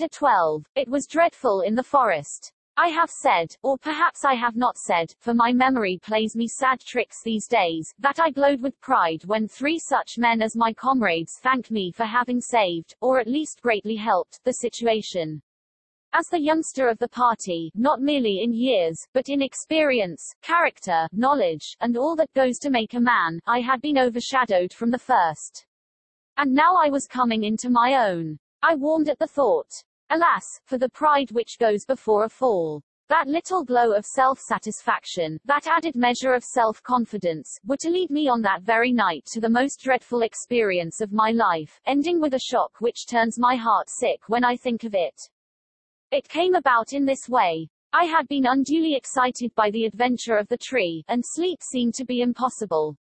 Chapter 12. It was dreadful in the forest. I have said, or perhaps I have not said, for my memory plays me sad tricks these days, that I glowed with pride when 3 such men as my comrades thanked me for having saved, or at least greatly helped, the situation. As the youngster of the party, not merely in years, but in experience, character, knowledge, and all that goes to make a man, I had been overshadowed from the first. And now I was coming into my own. I warmed at the thought. Alas, for the pride which goes before a fall. That little glow of self-satisfaction, that added measure of self-confidence, were to lead me on that very night to the most dreadful experience of my life, ending with a shock which turns my heart sick when I think of it. It came about in this way. I had been unduly excited by the adventure of the tree, and sleep seemed to be impossible.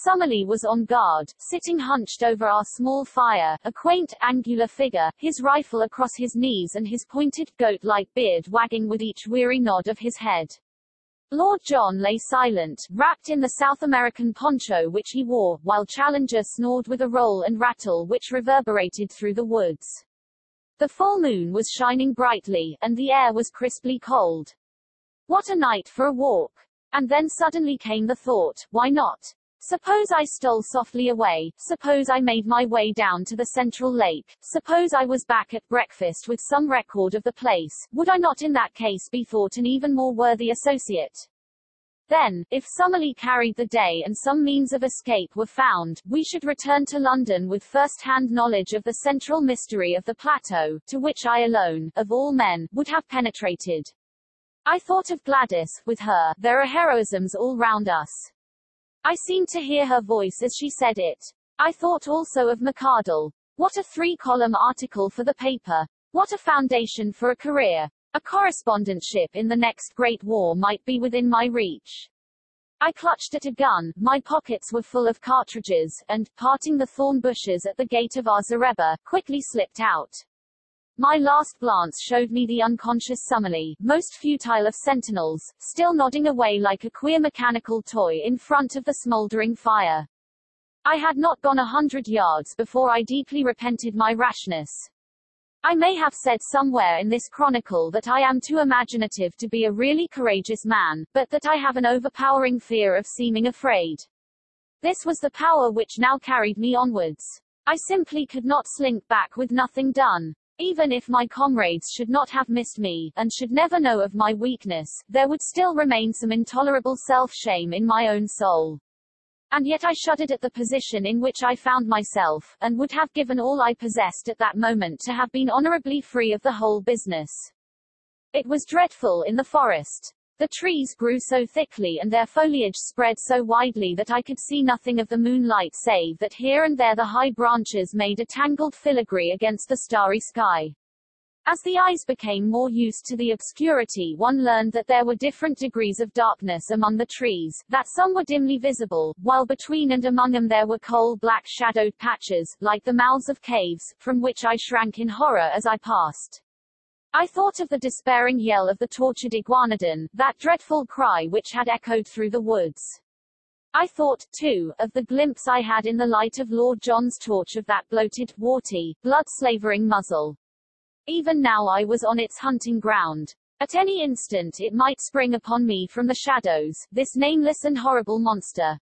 Summerlee was on guard, sitting hunched over our small fire, a quaint, angular figure, his rifle across his knees and his pointed, goat-like beard wagging with each weary nod of his head. Lord John lay silent, wrapped in the South American poncho which he wore, while Challenger snored with a roll and rattle which reverberated through the woods. The full moon was shining brightly, and the air was crisply cold. What a night for a walk! And then suddenly came the thought, why not? Suppose I stole softly away, suppose I made my way down to the central lake, suppose I was back at breakfast with some record of the place, would I not in that case be thought an even more worthy associate? Then, if Summerlee carried the day and some means of escape were found, we should return to London with first-hand knowledge of the central mystery of the plateau, to which I alone, of all men, would have penetrated. I thought of Gladys. With her, there are heroisms all round us. I seemed to hear her voice as she said it. I thought also of McArdle. What a 3-column article for the paper. What a foundation for a career. A correspondentship in the next great war might be within my reach. I clutched at a gun, my pockets were full of cartridges, and, parting the thorn bushes at the gate of our zareba, quickly slipped out. My last glance showed me the unconscious Summerlee, most futile of sentinels, still nodding away like a queer mechanical toy in front of the smoldering fire. I had not gone 100 yards before I deeply repented my rashness. I may have said somewhere in this chronicle that I am too imaginative to be a really courageous man, but that I have an overpowering fear of seeming afraid. This was the power which now carried me onwards. I simply could not slink back with nothing done. Even if my comrades should not have missed me, and should never know of my weakness, there would still remain some intolerable self-shame in my own soul. And yet I shuddered at the position in which I found myself, and would have given all I possessed at that moment to have been honorably free of the whole business. It was dreadful in the forest. The trees grew so thickly and their foliage spread so widely that I could see nothing of the moonlight save that here and there the high branches made a tangled filigree against the starry sky. As the eyes became more used to the obscurity, one learned that there were different degrees of darkness among the trees, that some were dimly visible, while between and among them there were coal-black shadowed patches, like the mouths of caves, from which I shrank in horror as I passed. I thought of the despairing yell of the tortured iguanodon, that dreadful cry which had echoed through the woods. I thought, too, of the glimpse I had in the light of Lord John's torch of that bloated, warty, blood-slavering muzzle. Even now I was on its hunting ground. At any instant it might spring upon me from the shadows, this nameless and horrible monster.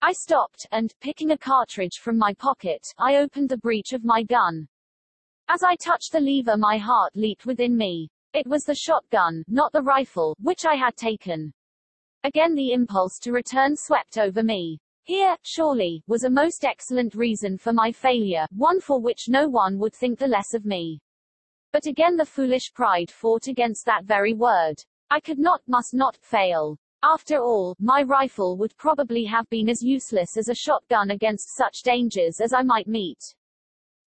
I stopped, and, picking a cartridge from my pocket, I opened the breech of my gun. As I touched the lever my heart leaped within me. It was the shotgun, not the rifle, which I had taken. Again the impulse to return swept over me. Here, surely, was a most excellent reason for my failure, one for which no one would think the less of me. But again the foolish pride fought against that very word. I could not, must not, fail. After all, my rifle would probably have been as useless as a shotgun against such dangers as I might meet.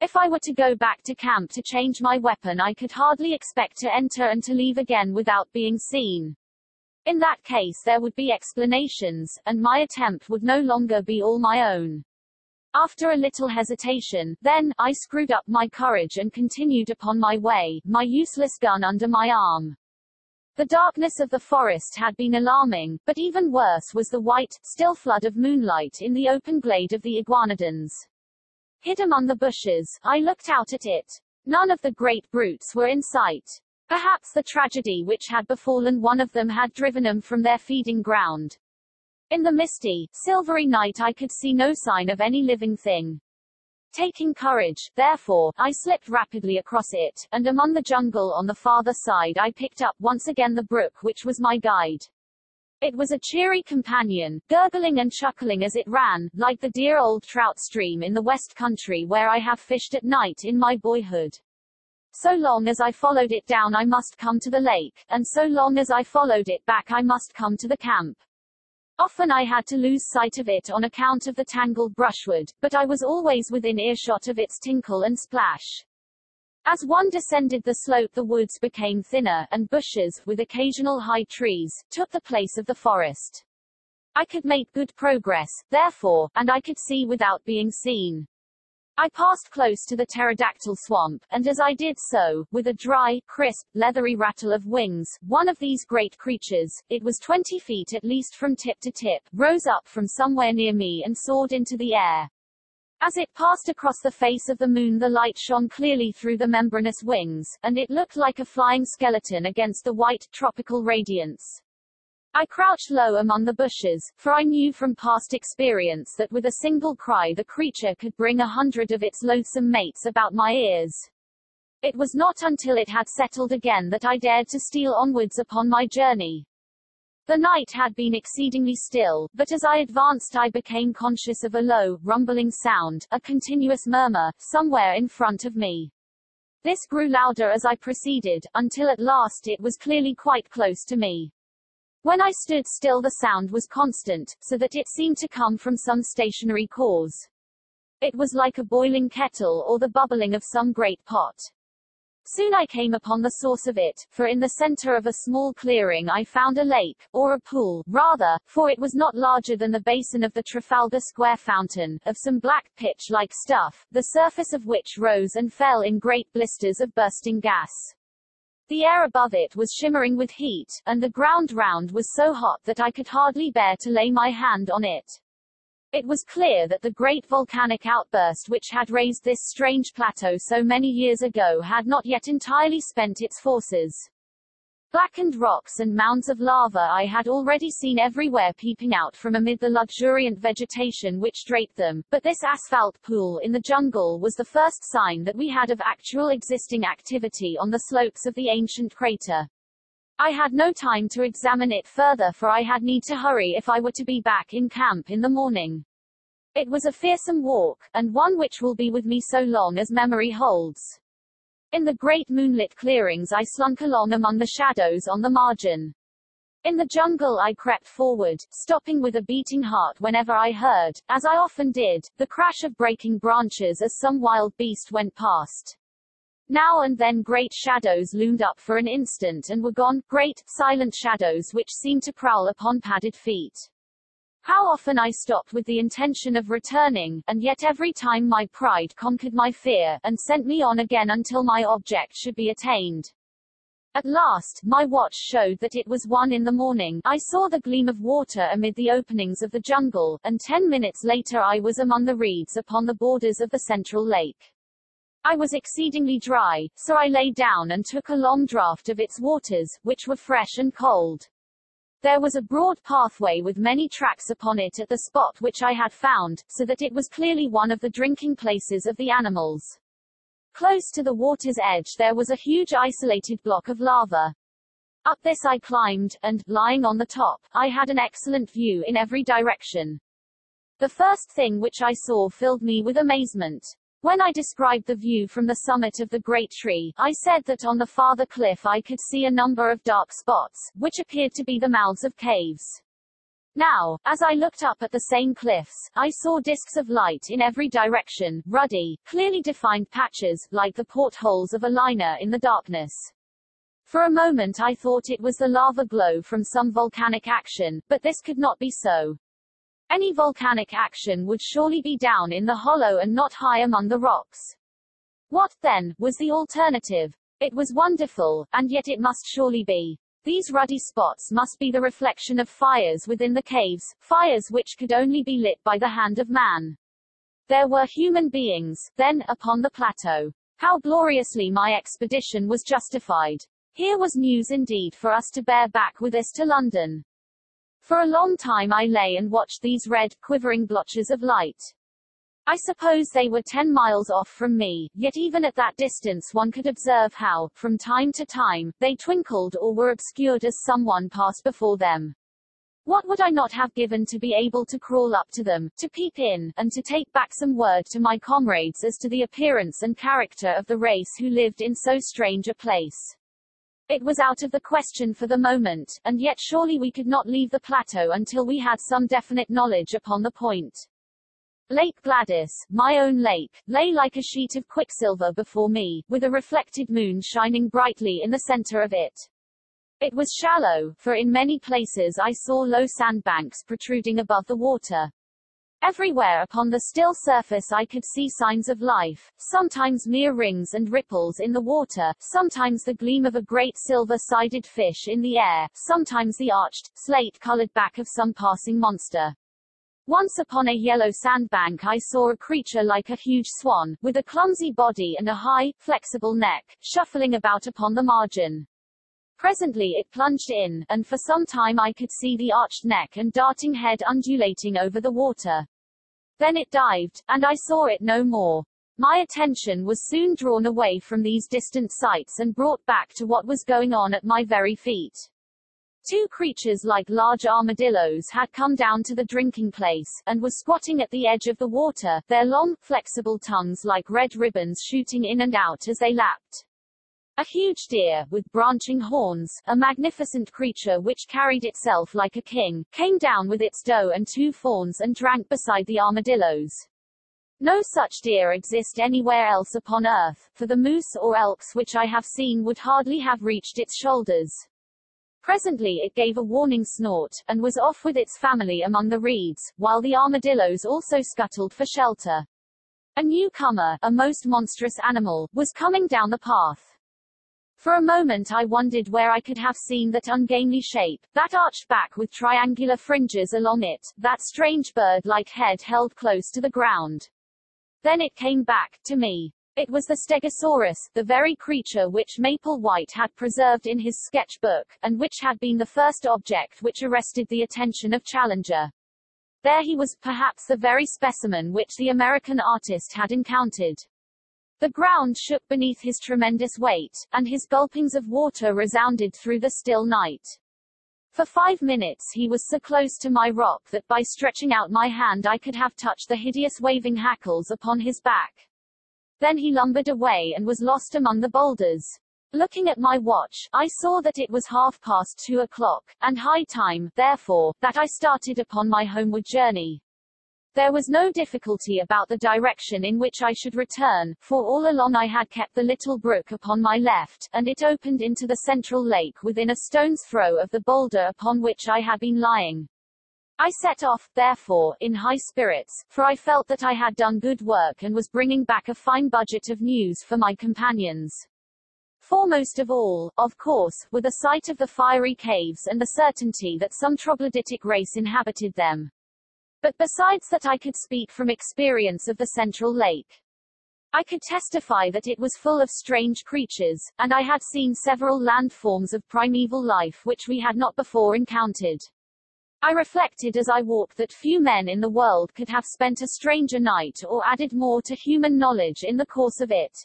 If I were to go back to camp to change my weapon I could hardly expect to enter and to leave again without being seen. In that case there would be explanations, and my attempt would no longer be all my own. After a little hesitation, then, I screwed up my courage and continued upon my way, my useless gun under my arm. The darkness of the forest had been alarming, but even worse was the white, still flood of moonlight in the open glade of the iguanodons. Hid among the bushes, I looked out at it. None of the great brutes were in sight. Perhaps the tragedy which had befallen one of them had driven them from their feeding ground. In the misty, silvery night I could see no sign of any living thing. Taking courage, therefore, I slipped rapidly across it, and among the jungle on the farther side I picked up once again the brook which was my guide. It was a cheery companion, gurgling and chuckling as it ran, like the dear old trout stream in the West Country where I have fished at night in my boyhood. So long as I followed it down I must come to the lake, and so long as I followed it back I must come to the camp. Often I had to lose sight of it on account of the tangled brushwood, but I was always within earshot of its tinkle and splash. As one descended the slope the woods became thinner, and bushes, with occasional high trees, took the place of the forest. I could make good progress, therefore, and I could see without being seen. I passed close to the pterodactyl swamp, and as I did so, with a dry, crisp, leathery rattle of wings, one of these great creatures, it was 20 feet at least from tip to tip, rose up from somewhere near me and soared into the air. As it passed across the face of the moon the light shone clearly through the membranous wings, and it looked like a flying skeleton against the white, tropical radiance. I crouched low among the bushes, for I knew from past experience that with a single cry the creature could bring 100 of its loathsome mates about my ears. It was not until it had settled again that I dared to steal onwards upon my journey. The night had been exceedingly still, but as I advanced I became conscious of a low, rumbling sound, a continuous murmur, somewhere in front of me. This grew louder as I proceeded, until at last it was clearly quite close to me. When I stood still the sound was constant, so that it seemed to come from some stationary cause. It was like a boiling kettle or the bubbling of some great pot. Soon I came upon the source of it, for in the center of a small clearing I found a lake, or a pool, rather, for it was not larger than the basin of the Trafalgar Square fountain, of some black pitch-like stuff, the surface of which rose and fell in great blisters of bursting gas. The air above it was shimmering with heat, and the ground round was so hot that I could hardly bear to lay my hand on it. It was clear that the great volcanic outburst which had raised this strange plateau so many years ago had not yet entirely spent its forces. Blackened rocks and mounds of lava I had already seen everywhere peeping out from amid the luxuriant vegetation which draped them, but this asphalt pool in the jungle was the first sign that we had of actual existing activity on the slopes of the ancient crater. I had no time to examine it further for I had need to hurry if I were to be back in camp in the morning. It was a fearsome walk, and one which will be with me so long as memory holds. In the great moonlit clearings I slunk along among the shadows on the margin. In the jungle I crept forward, stopping with a beating heart whenever I heard, as I often did, the crash of breaking branches as some wild beast went past. Now and then great shadows loomed up for an instant and were gone, great, silent shadows which seemed to prowl upon padded feet. How often I stopped with the intention of returning, and yet every time my pride conquered my fear, and sent me on again until my object should be attained. At last, my watch showed that it was 1 in the morning. I saw the gleam of water amid the openings of the jungle, and 10 minutes later I was among the reeds upon the borders of the central lake. I was exceedingly dry, so I lay down and took a long draught of its waters, which were fresh and cold. There was a broad pathway with many tracks upon it at the spot which I had found, so that it was clearly one of the drinking places of the animals. Close to the water's edge there was a huge isolated block of lava. Up this I climbed, and, lying on the top, I had an excellent view in every direction. The first thing which I saw filled me with amazement. When I described the view from the summit of the great tree, I said that on the farther cliff I could see a number of dark spots, which appeared to be the mouths of caves. Now, as I looked up at the same cliffs, I saw discs of light in every direction, ruddy, clearly defined patches, like the portholes of a liner in the darkness. For a moment I thought it was the lava glow from some volcanic action, but this could not be so. Any volcanic action would surely be down in the hollow and not high among the rocks. What, then, was the alternative? It was wonderful, and yet it must surely be. These ruddy spots must be the reflection of fires within the caves, fires which could only be lit by the hand of man. There were human beings, then, upon the plateau. How gloriously my expedition was justified. Here was news indeed for us to bear back with us to London. For a long time I lay and watched these red, quivering blotches of light. I suppose they were 10 miles off from me, yet even at that distance one could observe how, from time to time, they twinkled or were obscured as someone passed before them. What would I not have given to be able to crawl up to them, to peep in, and to take back some word to my comrades as to the appearance and character of the race who lived in so strange a place? It was out of the question for the moment, and yet surely we could not leave the plateau until we had some definite knowledge upon the point. Lake Gladys, my own lake, lay like a sheet of quicksilver before me, with a reflected moon shining brightly in the center of it. It was shallow, for in many places I saw low sandbanks protruding above the water. Everywhere upon the still surface I could see signs of life, sometimes mere rings and ripples in the water, sometimes the gleam of a great silver-sided fish in the air, sometimes the arched, slate-colored back of some passing monster. Once upon a yellow sandbank I saw a creature like a huge swan, with a clumsy body and a high, flexible neck, shuffling about upon the margin. Presently it plunged in, and for some time I could see the arched neck and darting head undulating over the water. Then it dived, and I saw it no more. My attention was soon drawn away from these distant sights and brought back to what was going on at my very feet. Two creatures like large armadillos had come down to the drinking place, and were squatting at the edge of the water, their long, flexible tongues like red ribbons shooting in and out as they lapped. A huge deer, with branching horns, a magnificent creature which carried itself like a king, came down with its doe and 2 fawns and drank beside the armadillos. No such deer exist anywhere else upon earth, for the moose or elks which I have seen would hardly have reached its shoulders. Presently it gave a warning snort, and was off with its family among the reeds, while the armadillos also scuttled for shelter. A newcomer, a most monstrous animal, was coming down the path. For a moment I wondered where I could have seen that ungainly shape, that arched back with triangular fringes along it, that strange bird-like head held close to the ground. Then it came back, to me. It was the Stegosaurus, the very creature which Maple White had preserved in his sketchbook, and which had been the first object which arrested the attention of Challenger. There he was, perhaps the very specimen which the American artist had encountered. The ground shook beneath his tremendous weight, and his gulpings of water resounded through the still night. For 5 minutes he was so close to my rock that by stretching out my hand I could have touched the hideous waving hackles upon his back. Then he lumbered away and was lost among the boulders. Looking at my watch, I saw that it was 2:30, and high time, therefore, that I started upon my homeward journey. There was no difficulty about the direction in which I should return, for all along I had kept the little brook upon my left, and it opened into the central lake within a stone's throw of the boulder upon which I had been lying. I set off, therefore, in high spirits, for I felt that I had done good work and was bringing back a fine budget of news for my companions. Foremost of all, of course, were the sight of the fiery caves and the certainty that some troglodytic race inhabited them. But besides that I could speak from experience of the central lake. I could testify that it was full of strange creatures, and I had seen several land forms of primeval life which we had not before encountered. I reflected as I walked that few men in the world could have spent a stranger night or added more to human knowledge in the course of it.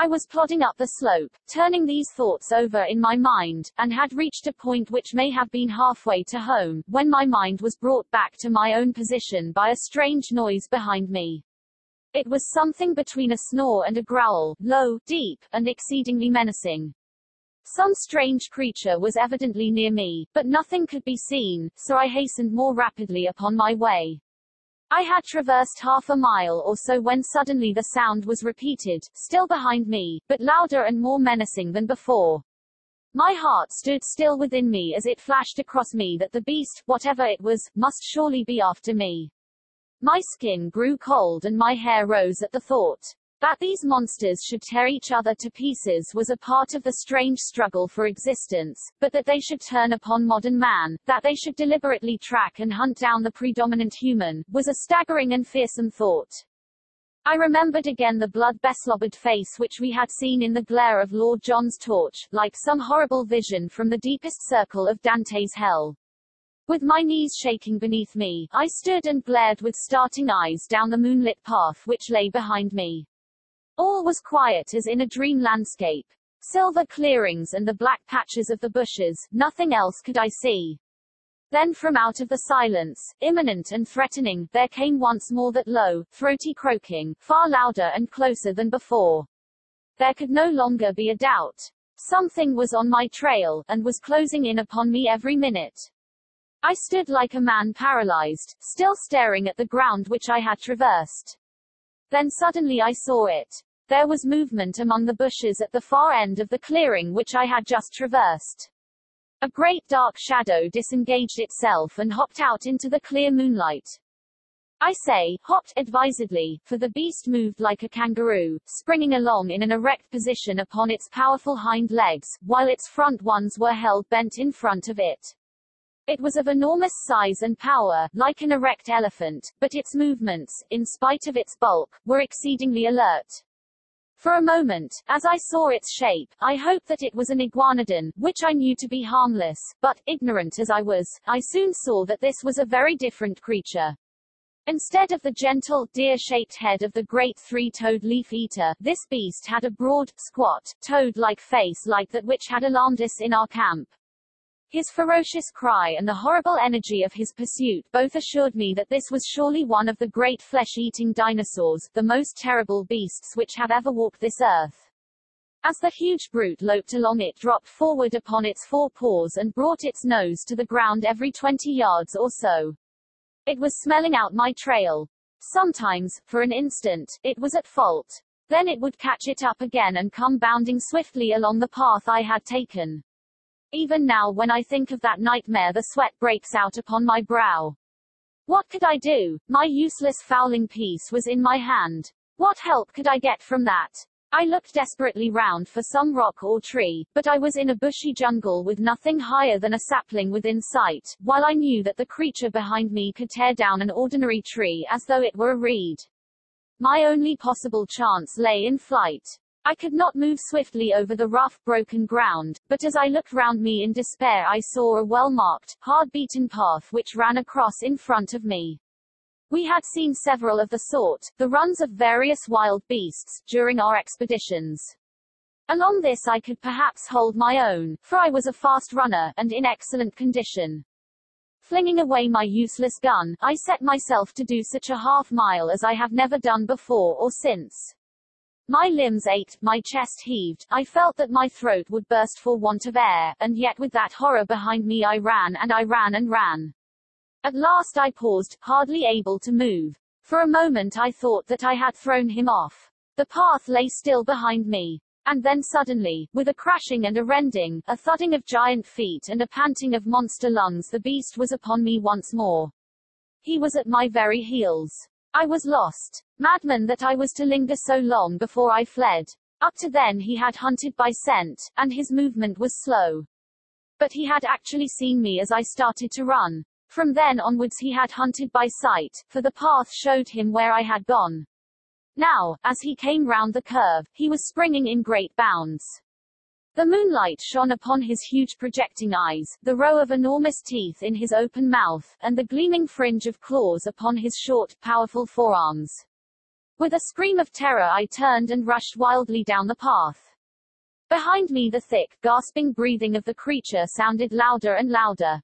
I was plodding up the slope, turning these thoughts over in my mind, and had reached a point which may have been halfway to home, when my mind was brought back to my own position by a strange noise behind me. It was something between a snore and a growl, low, deep, and exceedingly menacing. Some strange creature was evidently near me, but nothing could be seen, so I hastened more rapidly upon my way. I had traversed 1/2 mile or so when suddenly the sound was repeated, still behind me, but louder and more menacing than before. My heart stood still within me as it flashed across me that the beast, whatever it was, must surely be after me. My skin grew cold and my hair rose at the thought. That these monsters should tear each other to pieces was a part of the strange struggle for existence, but that they should turn upon modern man, that they should deliberately track and hunt down the predominant human, was a staggering and fearsome thought. I remembered again the blood-beslobbered face which we had seen in the glare of Lord John's torch, like some horrible vision from the deepest circle of Dante's hell. With my knees shaking beneath me, I stood and glared with starting eyes down the moonlit path which lay behind me. All was quiet as in a dream landscape. Silver clearings and the black patches of the bushes, nothing else could I see. Then from out of the silence, imminent and threatening, there came once more that low, throaty croaking, far louder and closer than before. There could no longer be a doubt. Something was on my trail, and was closing in upon me every minute. I stood like a man paralyzed, still staring at the ground which I had traversed. Then suddenly I saw it. There was movement among the bushes at the far end of the clearing which I had just traversed. A great dark shadow disengaged itself and hopped out into the clear moonlight. I say, hopped advisedly, for the beast moved like a kangaroo, springing along in an erect position upon its powerful hind legs, while its front ones were held bent in front of it. It was of enormous size and power, like an erect elephant, but its movements, in spite of its bulk, were exceedingly alert. For a moment, as I saw its shape, I hoped that it was an iguanodon, which I knew to be harmless, but, ignorant as I was, I soon saw that this was a very different creature. Instead of the gentle, deer-shaped head of the great three-toed leaf-eater, this beast had a broad, squat, toad-like face like that which had alarmed us in our camp. His ferocious cry and the horrible energy of his pursuit both assured me that this was surely one of the great flesh-eating dinosaurs, the most terrible beasts which have ever walked this earth. As the huge brute loped along, it dropped forward upon its four paws and brought its nose to the ground every 20 yards or so. It was smelling out my trail. Sometimes, for an instant, it was at fault. Then it would catch it up again and come bounding swiftly along the path I had taken. Even now when I think of that nightmare the sweat breaks out upon my brow. What could I do? My useless fowling piece was in my hand. What help could I get from that? I looked desperately round for some rock or tree, but I was in a bushy jungle with nothing higher than a sapling within sight, while I knew that the creature behind me could tear down an ordinary tree as though it were a reed. My only possible chance lay in flight. I could not move swiftly over the rough, broken ground, but as I looked round me in despair I saw a well-marked, hard-beaten path which ran across in front of me. We had seen several of the sort, the runs of various wild beasts, during our expeditions. Along this I could perhaps hold my own, for I was a fast runner, and in excellent condition. Flinging away my useless gun, I set myself to do such a half-mile as I have never done before or since. My limbs ached, my chest heaved, I felt that my throat would burst for want of air, and yet with that horror behind me I ran and I ran and ran. At last I paused, hardly able to move. For a moment I thought that I had thrown him off. The path lay still behind me. And then suddenly, with a crashing and a rending, a thudding of giant feet and a panting of monster lungs, the beast was upon me once more. He was at my very heels. I was lost. Madman that I was to linger so long before I fled. Up to then he had hunted by scent, and his movement was slow. But he had actually seen me as I started to run. From then onwards he had hunted by sight, for the path showed him where I had gone. Now, as he came round the curve, he was springing in great bounds. The moonlight shone upon his huge projecting eyes, the row of enormous teeth in his open mouth, and the gleaming fringe of claws upon his short, powerful forearms. With a scream of terror I turned and rushed wildly down the path. Behind me the thick, gasping breathing of the creature sounded louder and louder.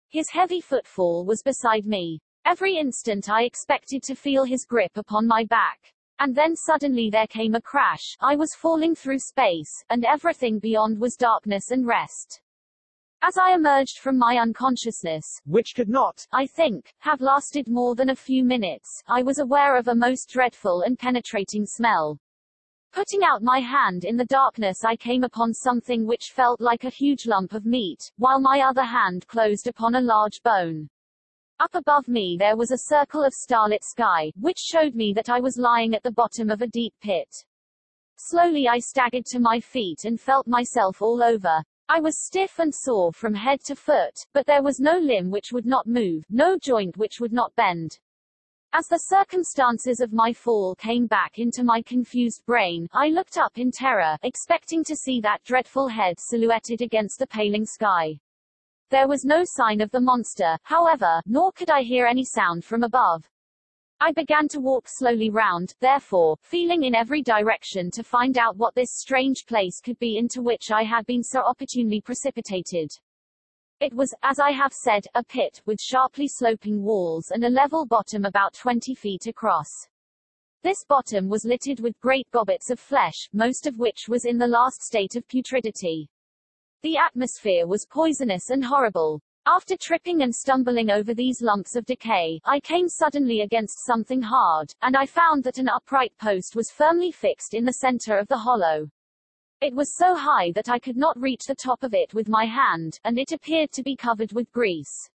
His heavy footfall was beside me. Every instant I expected to feel his grip upon my back. And then suddenly there came a crash, I was falling through space, and everything beyond was darkness and rest. As I emerged from my unconsciousness, which could not, I think, have lasted more than a few minutes, I was aware of a most dreadful and penetrating smell. Putting out my hand in the darkness I came upon something which felt like a huge lump of meat, while my other hand closed upon a large bone. Up above me there was a circle of starlit sky, which showed me that I was lying at the bottom of a deep pit. Slowly I staggered to my feet and felt myself all over. I was stiff and sore from head to foot, but there was no limb which would not move, no joint which would not bend. As the circumstances of my fall came back into my confused brain, I looked up in terror, expecting to see that dreadful head silhouetted against the paling sky. There was no sign of the monster, however, nor could I hear any sound from above. I began to walk slowly round, therefore, feeling in every direction to find out what this strange place could be into which I had been so opportunely precipitated. It was, as I have said, a pit, with sharply sloping walls and a level bottom about 20 feet across. This bottom was littered with great gobbets of flesh, most of which was in the last state of putridity. The atmosphere was poisonous and horrible. After tripping and stumbling over these lumps of decay, I came suddenly against something hard, and I found that an upright post was firmly fixed in the center of the hollow. It was so high that I could not reach the top of it with my hand, and it appeared to be covered with grease.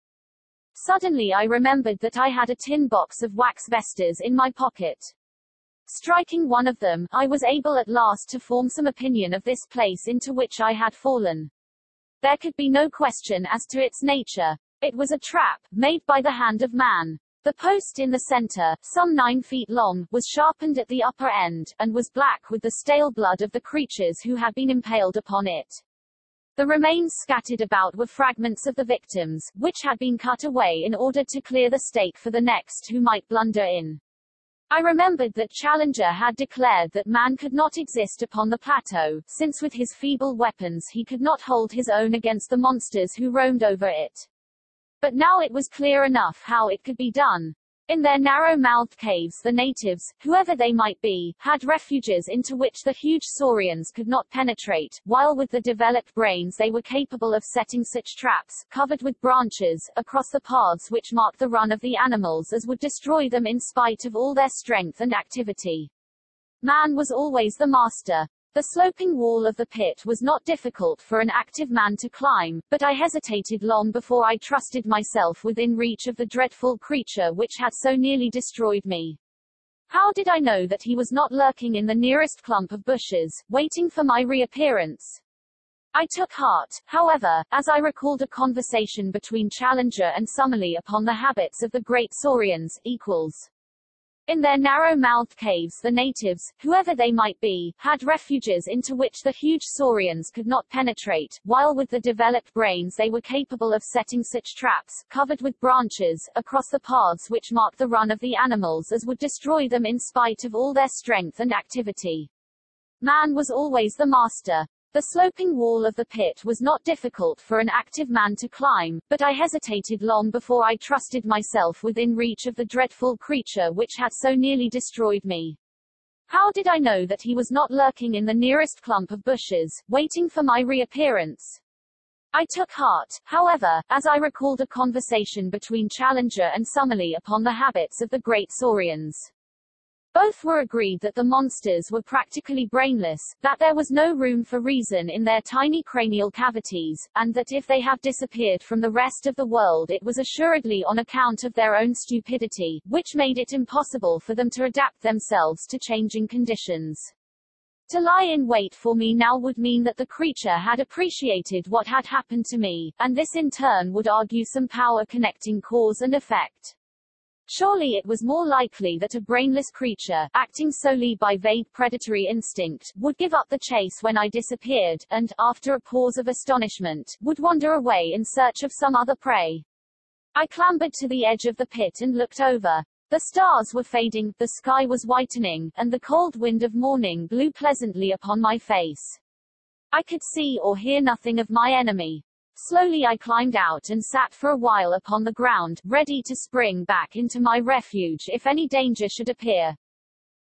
Suddenly I remembered that I had a tin box of wax vestas in my pocket. Striking one of them, I was able at last to form some opinion of this place into which I had fallen. There could be no question as to its nature. It was a trap, made by the hand of man. The post in the center, some 9 feet long, was sharpened at the upper end, and was black with the stale blood of the creatures who had been impaled upon it. The remains scattered about were fragments of the victims, which had been cut away in order to clear the stake for the next who might blunder in. I remembered that Challenger had declared that man could not exist upon the plateau, since with his feeble weapons he could not hold his own against the monsters who roamed over it. But now it was clear enough how it could be done. In their narrow-mouthed caves the natives, whoever they might be, had refuges into which the huge saurians could not penetrate, while with the developed brains they were capable of setting such traps, covered with branches, across the paths which marked the run of the animals as would destroy them in spite of all their strength and activity. Man was always the master. The sloping wall of the pit was not difficult for an active man to climb, but I hesitated long before I trusted myself within reach of the dreadful creature which had so nearly destroyed me. How did I know that he was not lurking in the nearest clump of bushes, waiting for my reappearance? I took heart, however, as I recalled a conversation between Challenger and Summerlee upon the habits of the great saurians, equals. In their narrow-mouthed caves the natives, whoever they might be, had refuges into which the huge saurians could not penetrate, while with the developed brains they were capable of setting such traps, covered with branches, across the paths which marked the run of the animals as would destroy them in spite of all their strength and activity. Man was always the master. The sloping wall of the pit was not difficult for an active man to climb, but I hesitated long before I trusted myself within reach of the dreadful creature which had so nearly destroyed me. How did I know that he was not lurking in the nearest clump of bushes, waiting for my reappearance? I took heart, however, as I recalled a conversation between Challenger and Summerlee upon the habits of the great saurians. Both were agreed that the monsters were practically brainless, that there was no room for reason in their tiny cranial cavities, and that if they have disappeared from the rest of the world it was assuredly on account of their own stupidity, which made it impossible for them to adapt themselves to changing conditions. To lie in wait for me now would mean that the creature had appreciated what had happened to me, and this in turn would argue some power connecting cause and effect. Surely it was more likely that a brainless creature, acting solely by vague predatory instinct, would give up the chase when I disappeared, and, after a pause of astonishment, would wander away in search of some other prey. I clambered to the edge of the pit and looked over. The stars were fading, the sky was whitening, and the cold wind of morning blew pleasantly upon my face. I could see or hear nothing of my enemy. Slowly I climbed out and sat for a while upon the ground, ready to spring back into my refuge if any danger should appear.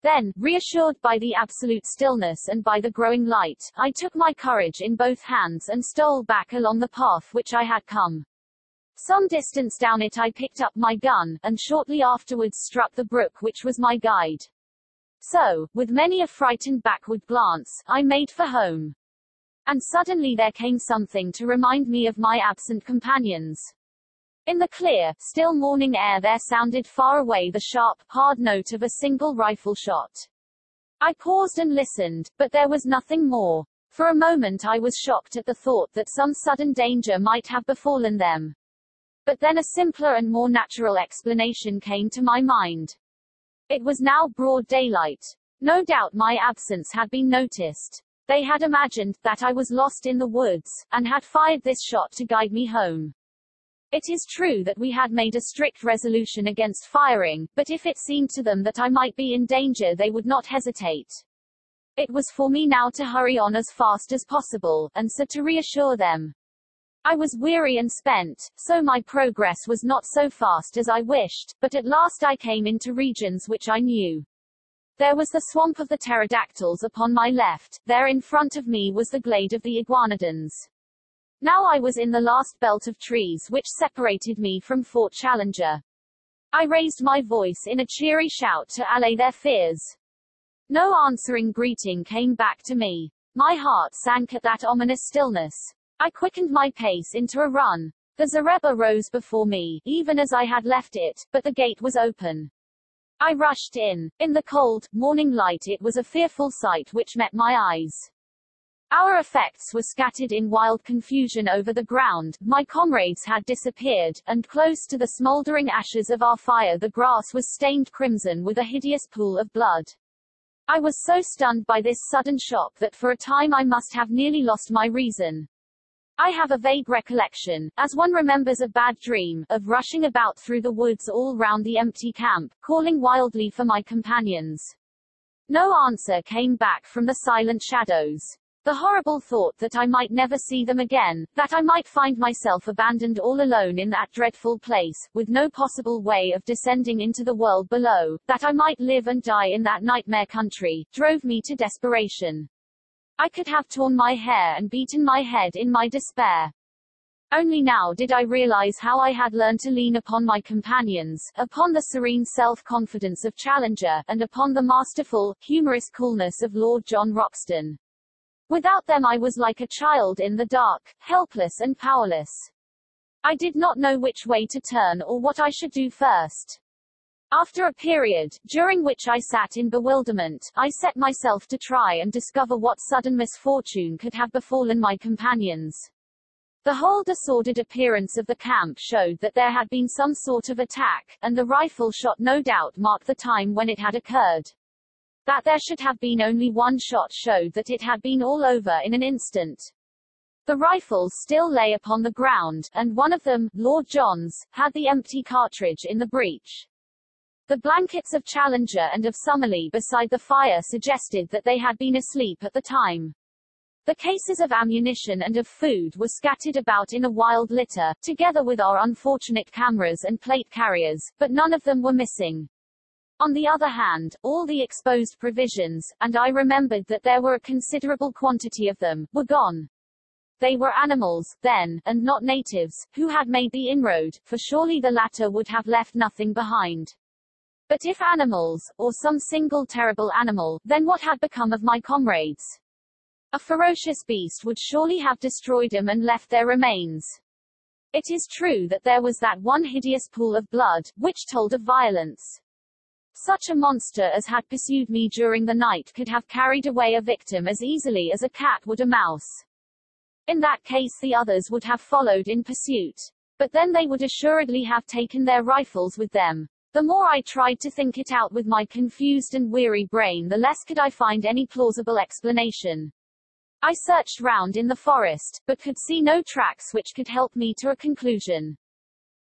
Then, reassured by the absolute stillness and by the growing light, I took my courage in both hands and stole back along the path which I had come. Some distance down it I picked up my gun, and shortly afterwards struck the brook which was my guide. So, with many a frightened backward glance, I made for home. And suddenly there came something to remind me of my absent companions. In the clear, still morning air there sounded far away the sharp, hard note of a single rifle shot. I paused and listened, but there was nothing more. For a moment I was shocked at the thought that some sudden danger might have befallen them. But then a simpler and more natural explanation came to my mind. It was now broad daylight. No doubt my absence had been noticed. They had imagined that I was lost in the woods, and had fired this shot to guide me home. It is true that we had made a strict resolution against firing, but if it seemed to them that I might be in danger they would not hesitate. It was for me now to hurry on as fast as possible, and so to reassure them. I was weary and spent, so my progress was not so fast as I wished, but at last I came into regions which I knew. There was the swamp of the pterodactyls upon my left, there in front of me was the glade of the iguanodons. Now I was in the last belt of trees which separated me from Fort Challenger. I raised my voice in a cheery shout to allay their fears. No answering greeting came back to me. My heart sank at that ominous stillness. I quickened my pace into a run. The zareba rose before me, even as I had left it, but the gate was open. I rushed in. In the cold, morning light it was a fearful sight which met my eyes. Our effects were scattered in wild confusion over the ground, my comrades had disappeared, and close to the smouldering ashes of our fire the grass was stained crimson with a hideous pool of blood. I was so stunned by this sudden shock that for a time I must have nearly lost my reason. I have a vague recollection, as one remembers a bad dream, of rushing about through the woods all round the empty camp, calling wildly for my companions. No answer came back from the silent shadows. The horrible thought that I might never see them again, that I might find myself abandoned all alone in that dreadful place, with no possible way of descending into the world below, that I might live and die in that nightmare country, drove me to desperation. I could have torn my hair and beaten my head in my despair. Only now did I realize how I had learned to lean upon my companions, upon the serene self-confidence of Challenger, and upon the masterful, humorous coolness of Lord John Roxton. Without them I was like a child in the dark, helpless and powerless. I did not know which way to turn or what I should do first. After a period, during which I sat in bewilderment, I set myself to try and discover what sudden misfortune could have befallen my companions. The whole disordered appearance of the camp showed that there had been some sort of attack, and the rifle shot no doubt marked the time when it had occurred. That there should have been only one shot showed that it had been all over in an instant. The rifles still lay upon the ground, and one of them, Lord John's, had the empty cartridge in the breech. The blankets of Challenger and of Summerlee beside the fire suggested that they had been asleep at the time. The cases of ammunition and of food were scattered about in a wild litter, together with our unfortunate cameras and plate carriers, but none of them were missing. On the other hand, all the exposed provisions, and I remembered that there were a considerable quantity of them, were gone. They were animals, then, and not natives, who had made the inroad, for surely the latter would have left nothing behind. But if animals, or some single terrible animal, then what had become of my comrades? A ferocious beast would surely have destroyed them and left their remains. It is true that there was that one hideous pool of blood, which told of violence. Such a monster as had pursued me during the night could have carried away a victim as easily as a cat would a mouse. In that case the others would have followed in pursuit. But then they would assuredly have taken their rifles with them. The more I tried to think it out with my confused and weary brain, the less could I find any plausible explanation. I searched round in the forest, but could see no tracks which could help me to a conclusion.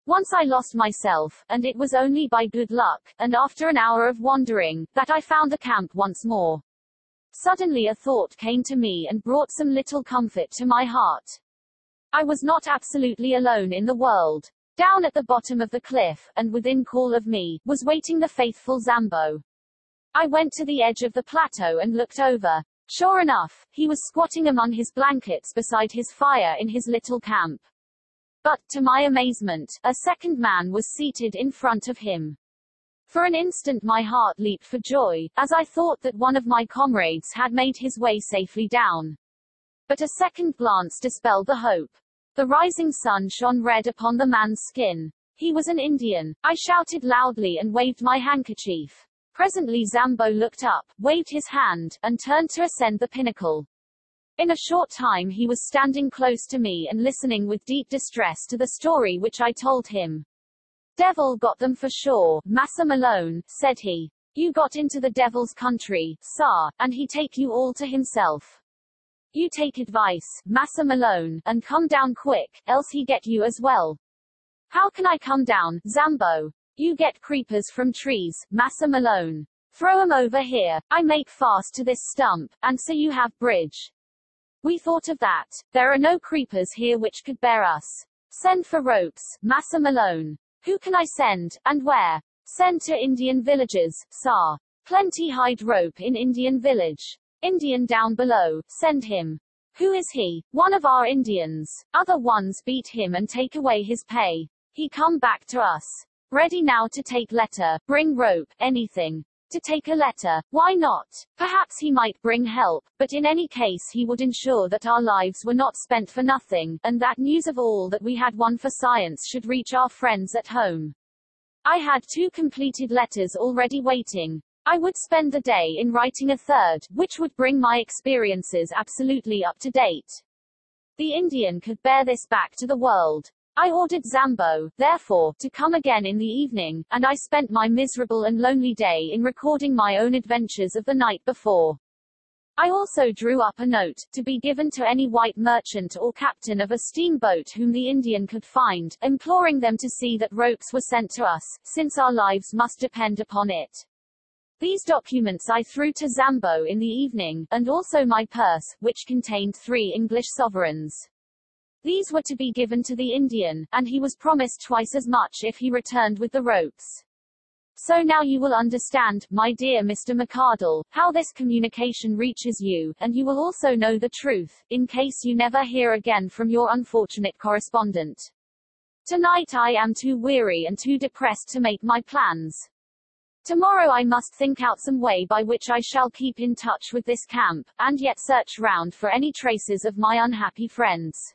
Once I lost myself, and it was only by good luck, and after an hour of wandering, that I found the camp once more. Suddenly a thought came to me and brought some little comfort to my heart. I was not absolutely alone in the world. Down at the bottom of the cliff, and within call of me, was waiting the faithful Zambo. I went to the edge of the plateau and looked over. Sure enough, he was squatting among his blankets beside his fire in his little camp. But, to my amazement, a second man was seated in front of him. For an instant my heart leaped for joy, as I thought that one of my comrades had made his way safely down. But a second glance dispelled the hope. The rising sun shone red upon the man's skin. He was an Indian. I shouted loudly and waved my handkerchief. Presently Zambo looked up, waved his hand, and turned to ascend the pinnacle. In a short time he was standing close to me and listening with deep distress to the story which I told him. "Devil got them for sure, Massa Malone," said he. You got into the devil's country, sir, and he take you all to himself. You take advice, Massa Malone, and come down quick, else he get you as well. How can I come down, Zambo? You get creepers from trees, Massa Malone. Throw 'em over here, I make fast to this stump, and so you have bridge. We thought of that. There are no creepers here which could bear us. Send for ropes, Massa Malone. Who can I send, and where? Send to Indian villages, sir. Plenty hide rope in Indian village. Indian down below, send him. Who is he? One of our Indians. Other ones beat him and take away his pay. He come back to us. Ready now to take letter, bring rope, anything. To take a letter, why not? Perhaps he might bring help, but in any case he would ensure that our lives were not spent for nothing, and that news of all that we had won for science should reach our friends at home. I had 2 completed letters already waiting. I would spend the day in writing a third, which would bring my experiences absolutely up to date. The Indian could bear this back to the world. I ordered Zambo, therefore, to come again in the evening, and I spent my miserable and lonely day in recording my own adventures of the night before. I also drew up a note, to be given to any white merchant or captain of a steamboat whom the Indian could find, imploring them to see that ropes were sent to us, since our lives must depend upon it. These documents I threw to Zambo in the evening, and also my purse, which contained 3 English sovereigns. These were to be given to the Indian, and he was promised twice as much if he returned with the ropes. So now you will understand, my dear Mr. McArdle, how this communication reaches you, and you will also know the truth, in case you never hear again from your unfortunate correspondent. Tonight I am too weary and too depressed to make my plans. Tomorrow I must think out some way by which I shall keep in touch with this camp, and yet search round for any traces of my unhappy friends.